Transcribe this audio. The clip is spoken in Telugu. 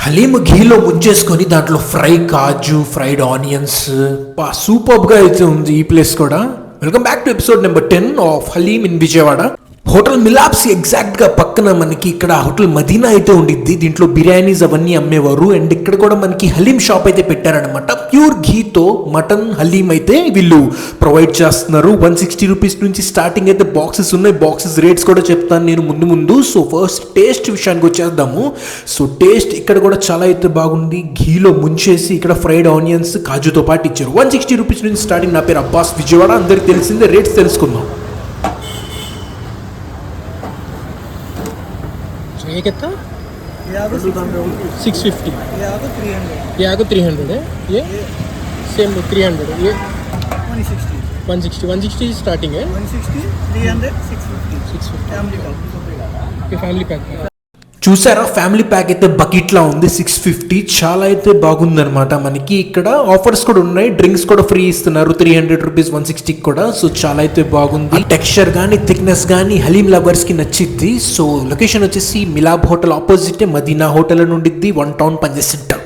హలీం ఘీలో ముంచేసుకొని దాంట్లో ఫ్రై కాజు, ఫ్రైడ్ ఆనియన్స్, సూపర్గా అయితే ఉంది ఈ ప్లేస్ కూడా. Welcome back to episode number 10 of haleem in Vijayawada. Hotel Milaps ఎగ్జాక్ట్గా పక్కన మనకి ఇక్కడ హోటల్ మదీనా అయితే ఉండిద్ది. దీంట్లో బిర్యానీస్ అవన్నీ అమ్మేవారు. అండ్ ఇక్కడ కూడా మనకి హలీం షాప్ అయితే పెట్టారనమాట. ప్యూర్ ఘీతో మటన్ హలీం అయితే వీళ్ళు ప్రొవైడ్ చేస్తున్నారు. 160 రూపీస్ నుంచి స్టార్టింగ్ అయితే బాక్సెస్ ఉన్నాయి. బాక్సెస్ రేట్స్ కూడా చెప్తాను నేను ముందు. సో ఫస్ట్ టేస్ట్ విషయానికి వచ్చేద్దాము. సో టేస్ట్ ఇక్కడ కూడా చాలా అయితే బాగుంది. ఘీలో ముంచేసి ఇక్కడ ఫ్రైడ్ ఆనియన్స్ కాజుతో పాటు ఇచ్చారు. 160 రూపీస్ నుంచి స్టార్టింగ్. నా పేరు అబ్బాస్, విజయవాడ. అందరికి తెలిసిందే. రేట్స్ తెలుసుకుందాం. ये कितना? 650. ये आपको 300 है. ये सेम 300. ये 160 स्टार्टिंग है. 160, 300, 650. Family pack. చూసారా, ఫ్యామిలీ ప్యాక్ అయితే బకెట్లా ఉంది. 650 చాలా అయితే బాగుందనమాట. మనకి ఇక్కడ ఆఫర్స్ కూడా ఉన్నాయి. డ్రింక్స్ కూడా ఫ్రీ ఇస్తున్నారు. 300 రూపీస్ 160 కూడా. సో చాలా అయితే బాగుంది. టెక్స్చర్ కానీ థిక్నెస్ కానీ హలీం లవర్స్ కి నచ్చిద్ది. సో లొకేషన్ వచ్చేసి మిలాబ్ హోటల్ ఆపోజిట్ మదీనా హోటల్ అని ఉండిద్ది. 1 టౌన్ పంజా సెంటర్.